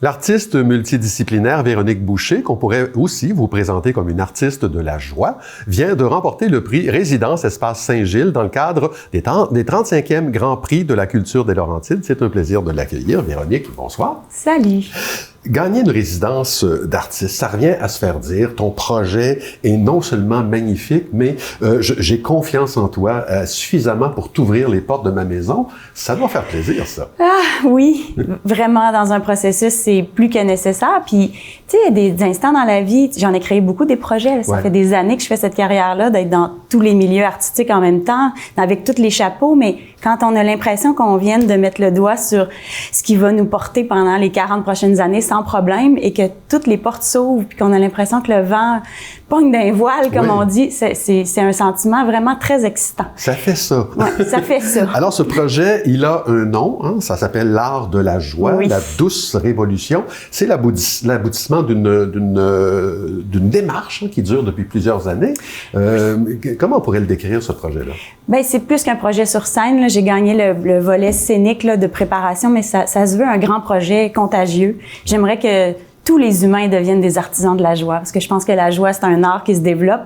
L'artiste multidisciplinaire Véronique Boucher, qu'on pourrait aussi vous présenter comme une artiste de la joie, vient de remporter le prix Résidence Espace Saint-Gilles dans le cadre des 35e Grands Prix de la culture des Laurentides. C'est un plaisir de l'accueillir. Véronique, bonsoir. Salut. Gagner une résidence d'artiste, ça revient à se faire dire, ton projet est non seulement magnifique, mais j'ai confiance en toi suffisamment pour t'ouvrir les portes de ma maison. Ça doit faire plaisir, ça. Ah oui, vraiment, dans un processus, c'est plus que nécessaire. Puis, tu sais, il y a des instants dans la vie, j'en ai créé beaucoup des projets. Là, ça fait des années que je fais cette carrière-là, d'être dans tous les milieux artistiques en même temps, avec tous les chapeaux, mais quand on a l'impression qu'on vient de mettre le doigt sur ce qui va nous porter pendant les 40 prochaines années sans problème et que toutes les portes s'ouvrent puis qu'on a l'impression que le vent pogne d'un voile, comme on dit, c'est un sentiment vraiment très excitant. Ça fait ça. Oui, ça fait ça. Alors, ce projet, il a un nom, hein, ça s'appelle l'art de la joie, la douce révolution. C'est l'aboutissement d'une démarche qui dure depuis plusieurs années. Comment on pourrait le décrire, ce projet-là? Ben, c'est plus qu'un projet sur scène. Là. J'ai gagné le volet scénique là, de préparation, mais ça se veut un grand projet contagieux. J'aimerais que tous les humains deviennent des artisans de la joie, parce que je pense que la joie, c'est un art qui se développe.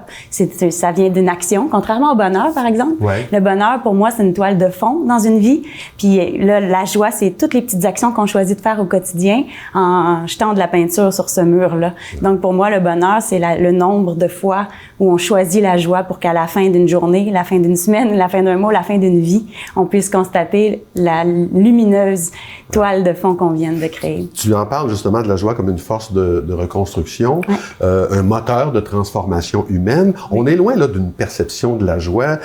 Ça vient d'une action, contrairement au bonheur, par exemple. Ouais. Le bonheur, pour moi, c'est une toile de fond dans une vie. Puis là, la joie, c'est toutes les petites actions qu'on choisit de faire au quotidien en jetant de la peinture sur ce mur-là. Donc, pour moi, le bonheur, c'est le nombre de fois où on choisit la joie pour qu'à la fin d'une journée, la fin d'une semaine, la fin d'un mois, la fin d'une vie, on puisse constater la lumineuse toile de fond qu'on vient de créer. Tu en parles justement de la joie comme une force de reconstruction, un moteur de transformation humaine. On est loin là d'une perception de la joie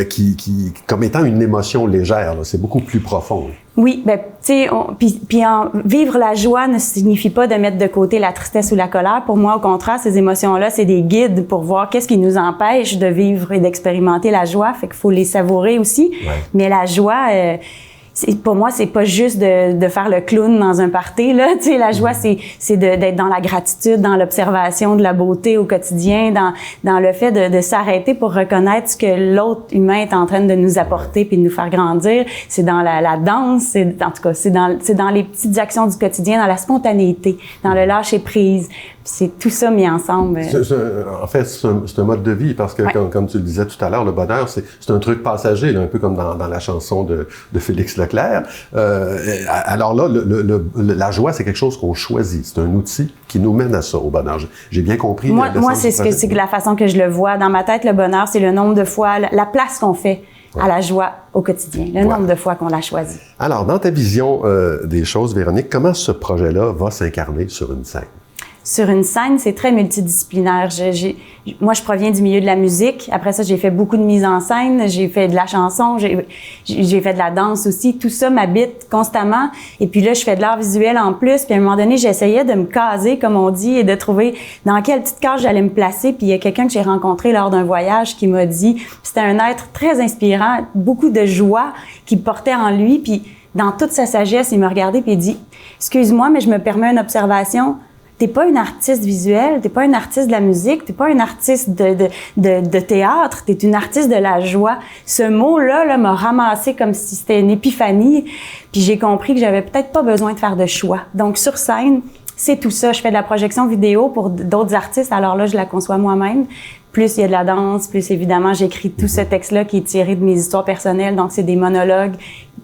qui comme étant une émotion légère. C'est beaucoup plus profond. Oui, ben tu sais, vivre la joie ne signifie pas de mettre de côté la tristesse ou la colère. Pour moi, au contraire, ces émotions-là, c'est des guides pour voir qu'est-ce qui nous empêche de vivre et d'expérimenter la joie. Fait qu'il faut les savourer aussi. Ouais. Mais la joie, pour moi, c'est pas juste de faire le clown dans un party, là. Tu sais, la joie, c'est d'être dans la gratitude, dans l'observation de la beauté au quotidien, dans le fait de s'arrêter pour reconnaître ce que l'autre humain est en train de nous apporter puis de nous faire grandir. C'est dans la danse, en tout cas, c'est dans les petites actions du quotidien, dans la spontanéité, dans le lâcher prise. C'est tout ça mis ensemble. En fait, c'est un mode de vie parce que, comme tu le disais tout à l'heure, le bonheur, c'est un truc passager, là, un peu comme dans la chanson de Félix Leclerc. Alors là, la joie, c'est quelque chose qu'on choisit. C'est un outil qui nous mène à ça, au bonheur. J'ai bien compris. Moi, c'est la façon que je le vois. Dans ma tête, le bonheur, c'est le nombre de fois, la place qu'on fait à la joie au quotidien, le nombre de fois qu'on la choisit. Alors, dans ta vision des choses, Véronique, comment ce projet-là va s'incarner sur une scène? Sur une scène, c'est très multidisciplinaire. Moi, je proviens du milieu de la musique. Après ça, j'ai fait beaucoup de mise en scène. J'ai fait de la chanson. J'ai fait de la danse aussi. Tout ça m'habite constamment. Et puis là, je fais de l'art visuel en plus. Puis à un moment donné, j'essayais de me caser, comme on dit, et de trouver dans quelle petite case j'allais me placer. Puis il y a quelqu'un que j'ai rencontré lors d'un voyage qui m'a dit, c'était un être très inspirant, beaucoup de joie qu'il portait en lui. Puis dans toute sa sagesse, il me regardait puis il dit, « Excuse-moi, mais je me permets une observation. » T'es pas une artiste visuelle, t'es pas une artiste de la musique, t'es pas une artiste de théâtre, t'es une artiste de la joie. Ce mot-là m'a ramassé comme si c'était une épiphanie, puis j'ai compris que j'avais peut-être pas besoin de faire de choix. Donc sur scène, c'est tout ça. Je fais de la projection vidéo pour d'autres artistes, alors là, je la conçois moi-même. Plus il y a de la danse, plus évidemment, j'écris tout ce texte-là qui est tiré de mes histoires personnelles, donc c'est des monologues.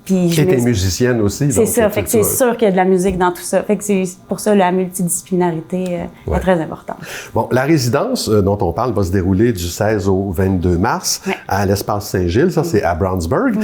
Puis tu es musicienne aussi. C'est ça, fait que c'est sûr qu'il y a de la musique dans tout ça. Fait que c'est pour ça la multidisciplinarité est très importante. Bon, la résidence dont on parle va se dérouler du 16 au 22 mars à l'Espace Saint-Gilles. Ça, c'est à Brownsburg.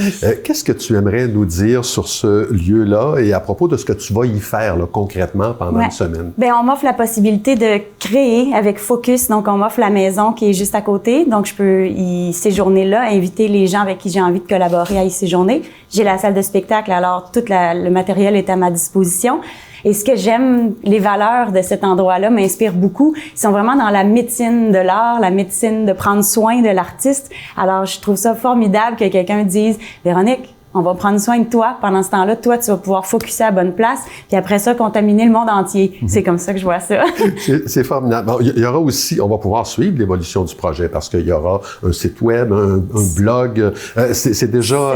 Qu'est-ce que tu aimerais nous dire sur ce lieu-là et à propos de ce que tu vas y faire là, concrètement pendant une semaine? Bien, on m'offre la possibilité de créer avec Focus. Donc, on m'offre la maison qui est juste à côté. Donc, je peux y séjourner là, inviter les gens avec qui j'ai envie de collaborer à y séjourner. J'ai la salle de spectacle, alors tout le matériel est à ma disposition. Et ce que j'aime, les valeurs de cet endroit-là m'inspirent beaucoup. Ils sont vraiment dans la médecine de l'art, la médecine de prendre soin de l'artiste. Alors, je trouve ça formidable que quelqu'un dise « Véronique, on va prendre soin de toi. Pendant ce temps-là, toi, tu vas pouvoir focusser à la bonne place, puis après ça, contaminer le monde entier. C'est comme ça que je vois ça. C'est formidable. Bon, il y aura aussi, on va pouvoir suivre l'évolution du projet parce qu'il y aura un site web, un blog. C'est déjà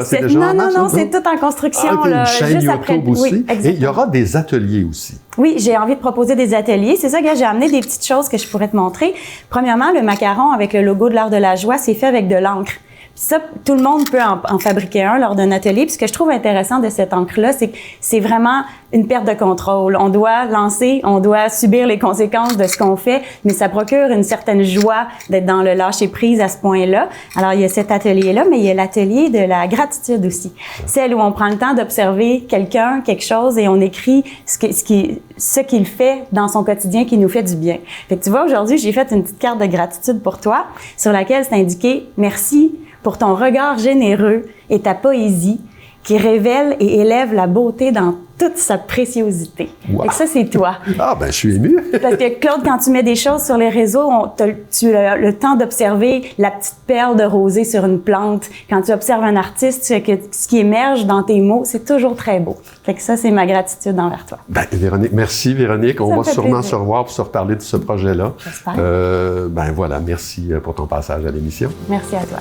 Non, c'est tout en construction. Une chaîne juste YouTube après. aussi. Oui, et il y aura des ateliers aussi. Oui, j'ai envie de proposer des ateliers. C'est ça que j'ai amené des petites choses que je pourrais te montrer. Premièrement, le macaron avec le logo de l'Art de la joie, c'est fait avec de l'encre. Puis ça, tout le monde peut en fabriquer un lors d'un atelier. Puis ce que je trouve intéressant de cette encre-là, c'est que c'est vraiment une perte de contrôle. On doit lancer, on doit subir les conséquences de ce qu'on fait, mais ça procure une certaine joie d'être dans le lâcher-prise à ce point-là. Alors, il y a cet atelier-là, mais il y a l'atelier de la gratitude aussi. Celle où on prend le temps d'observer quelqu'un, quelque chose, et on écrit ce qu'il fait dans son quotidien qui nous fait du bien. Fait que tu vois, aujourd'hui, j'ai fait une petite carte de gratitude pour toi, sur laquelle c'est indiqué « Merci pour ton regard généreux et ta poésie qui révèle et élève la beauté dans toute sa préciosité. Wow. » Et ça, c'est toi. Ah, ben je suis ému. Parce que Claude, quand tu mets des choses sur les réseaux, tu as le temps d'observer la petite perle de rosée sur une plante. Quand tu observes un artiste, ce qui émerge dans tes mots, c'est toujours très beau. Fait que ça, c'est ma gratitude envers toi. Ben, Véronique, merci Véronique. On va sûrement plaisir. se revoir pour se reparler de ce projet-là. J'espère. Ben voilà, merci pour ton passage à l'émission. Merci à toi.